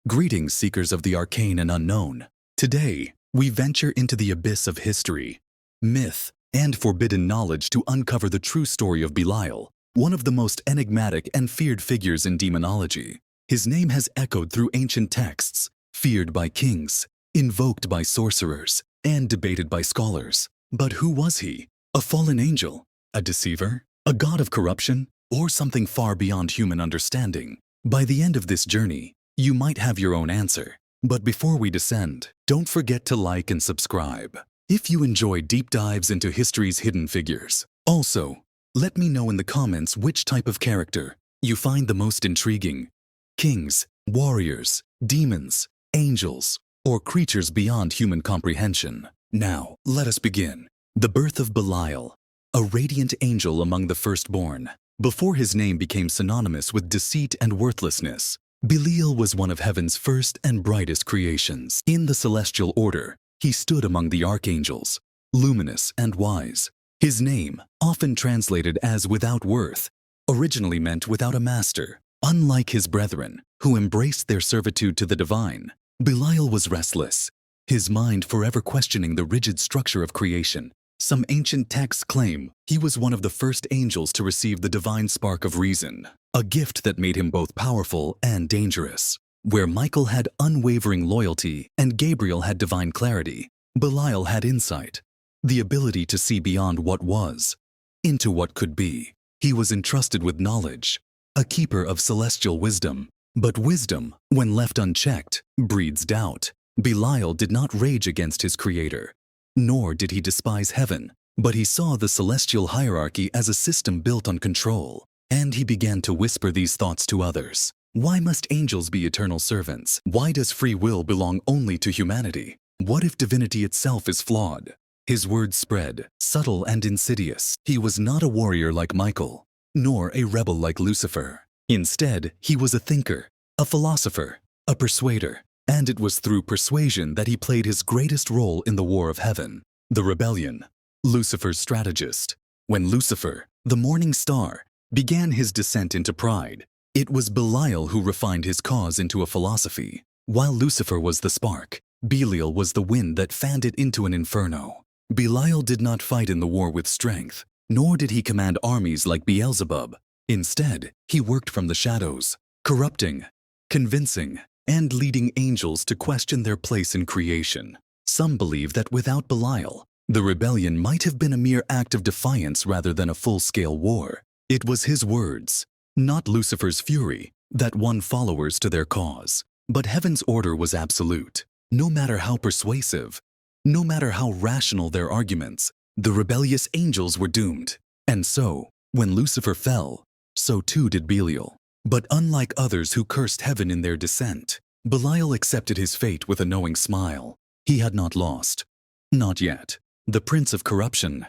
Greetings, seekers of the arcane and unknown. Today, we venture into the abyss of history, myth, and forbidden knowledge to uncover the true story of Belial, one of the most enigmatic and feared figures in demonology. His name has echoed through ancient texts, feared by kings, invoked by sorcerers, and debated by scholars. But who was he? A fallen angel? A deceiver? A god of corruption? Or something far beyond human understanding? By the end of this journey, you might have your own answer. But before we descend, don't forget to like and subscribe if you enjoy deep dives into history's hidden figures. Also, let me know in the comments which type of character you find the most intriguing. Kings, warriors, demons, angels, or creatures beyond human comprehension. Now, let us begin. The birth of Belial, a radiant angel among the firstborn. Before his name became synonymous with deceit and worthlessness, Belial was one of heaven's first and brightest creations. In the celestial order, he stood among the archangels, luminous and wise. His name, often translated as without worth, originally meant without a master. Unlike his brethren, who embraced their servitude to the divine, Belial was restless, his mind forever questioning the rigid structure of creation. Some ancient texts claim he was one of the first angels to receive the divine spark of reason, a gift that made him both powerful and dangerous. Where Michael had unwavering loyalty and Gabriel had divine clarity, Belial had insight, the ability to see beyond what was, into what could be. He was entrusted with knowledge, a keeper of celestial wisdom. But wisdom, when left unchecked, breeds doubt. Belial did not rage against his creator, nor did he despise heaven, but he saw the celestial hierarchy as a system built on control. And he began to whisper these thoughts to others. Why must angels be eternal servants? Why does free will belong only to humanity? What if divinity itself is flawed? His words spread, subtle and insidious. He was not a warrior like Michael, nor a rebel like Lucifer. Instead, he was a thinker, a philosopher, a persuader, and it was through persuasion that he played his greatest role in the war of heaven. The rebellion, Lucifer's strategist. When Lucifer, the morning star, began his descent into pride, it was Belial who refined his cause into a philosophy. While Lucifer was the spark, Belial was the wind that fanned it into an inferno. Belial did not fight in the war with strength, nor did he command armies like Beelzebub. Instead, he worked from the shadows, corrupting, convincing, and leading angels to question their place in creation. Some believe that without Belial, the rebellion might have been a mere act of defiance rather than a full-scale war. It was his words, not Lucifer's fury, that won followers to their cause. But heaven's order was absolute. No matter how persuasive, no matter how rational their arguments, the rebellious angels were doomed. And so, when Lucifer fell, so too did Belial. But unlike others who cursed heaven in their descent, Belial accepted his fate with a knowing smile. He had not lost. Not yet. The prince of corruption.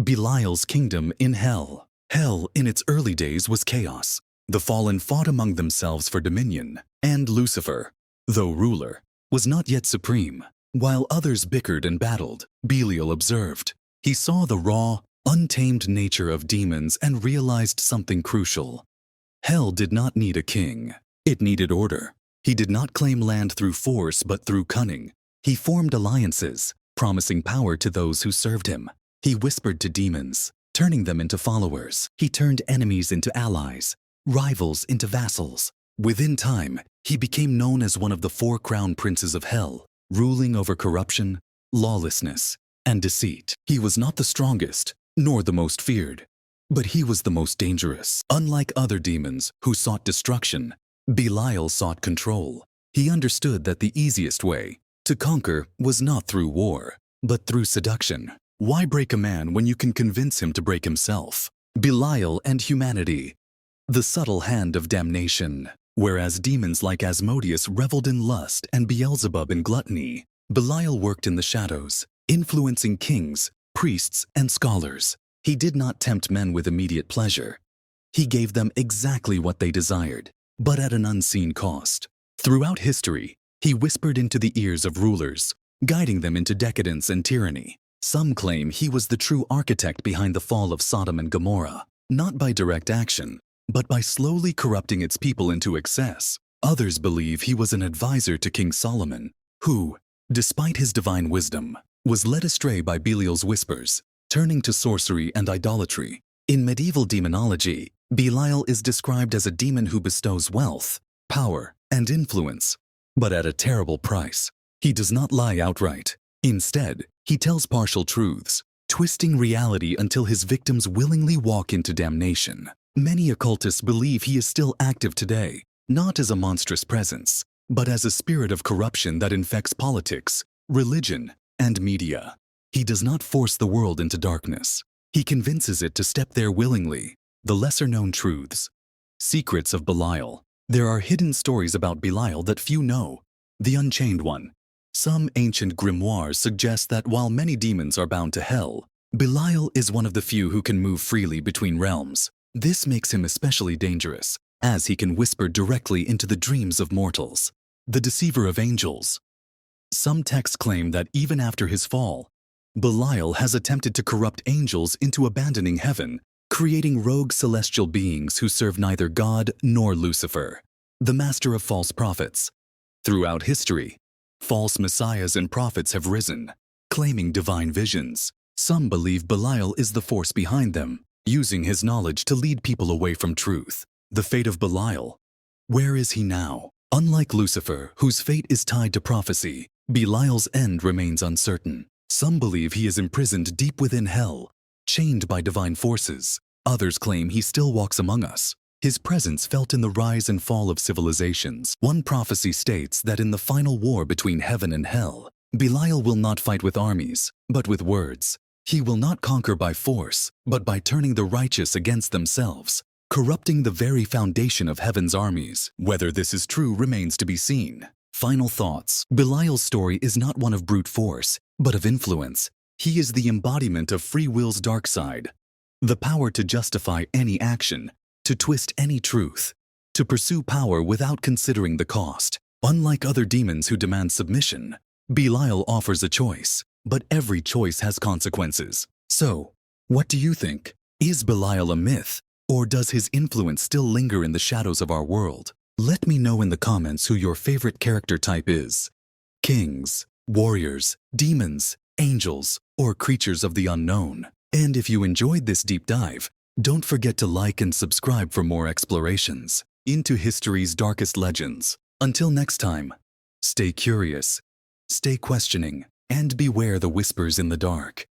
Belial's kingdom in hell. Hell, in its early days, was chaos. The fallen fought among themselves for dominion, and Lucifer, though ruler, was not yet supreme. While others bickered and battled, Belial observed. He saw the raw, untamed nature of demons and realized something crucial. Hell did not need a king. It needed order. He did not claim land through force but through cunning. He formed alliances, promising power to those who served him. He whispered to demons, turning them into followers. He turned enemies into allies, rivals into vassals. Within time, he became known as one of the 4 crown princes of hell, ruling over corruption, lawlessness, and deceit. He was not the strongest, nor the most feared, but he was the most dangerous. Unlike other demons who sought destruction, Belial sought control. He understood that the easiest way to conquer was not through war, but through seduction. Why break a man when you can convince him to break himself? Belial and humanity. The subtle hand of damnation. Whereas demons like Asmodeus reveled in lust and Beelzebub in gluttony, Belial worked in the shadows, influencing kings, priests, and scholars. He did not tempt men with immediate pleasure. He gave them exactly what they desired, but at an unseen cost. Throughout history, he whispered into the ears of rulers, guiding them into decadence and tyranny. Some claim he was the true architect behind the fall of Sodom and Gomorrah, not by direct action, but by slowly corrupting its people into excess. Others believe he was an advisor to King Solomon, who, despite his divine wisdom, was led astray by Belial's whispers, turning to sorcery and idolatry. In medieval demonology, Belial is described as a demon who bestows wealth, power, and influence, but at a terrible price. He does not lie outright. Instead, he tells partial truths, twisting reality until his victims willingly walk into damnation. Many occultists believe he is still active today, not as a monstrous presence, but as a spirit of corruption that infects politics, religion, and media. He does not force the world into darkness. He convinces it to step there willingly. The lesser-known truths. Secrets of Belial. There are hidden stories about Belial that few know. The Unchained One. Some ancient grimoires suggest that while many demons are bound to hell, Belial is one of the few who can move freely between realms. This makes him especially dangerous, as he can whisper directly into the dreams of mortals. The Deceiver of Angels. Some texts claim that even after his fall, Belial has attempted to corrupt angels into abandoning heaven, creating rogue celestial beings who serve neither God nor Lucifer, the master of false prophets. Throughout history, false messiahs and prophets have risen, claiming divine visions. Some believe Belial is the force behind them, using his knowledge to lead people away from truth. The fate of Belial. Where is he now? Unlike Lucifer, whose fate is tied to prophecy, Belial's end remains uncertain. Some believe he is imprisoned deep within hell, chained by divine forces. Others claim he still walks among us, his presence felt in the rise and fall of civilizations. One prophecy states that in the final war between heaven and hell, Belial will not fight with armies, but with words. He will not conquer by force, but by turning the righteous against themselves, corrupting the very foundation of heaven's armies. Whether this is true remains to be seen. Final thoughts. Belial's story is not one of brute force, but of influence. He is the embodiment of free will's dark side. The power to justify any action, to twist any truth, to pursue power without considering the cost. Unlike other demons who demand submission, Belial offers a choice, but every choice has consequences. So, what do you think? Is Belial a myth, or does his influence still linger in the shadows of our world? Let me know in the comments who your favorite character type is. Kings, warriors, demons, angels, or creatures of the unknown. And if you enjoyed this deep dive, don't forget to like and subscribe for more explorations into history's darkest legends. Until next time, stay curious, stay questioning, and beware the whispers in the dark.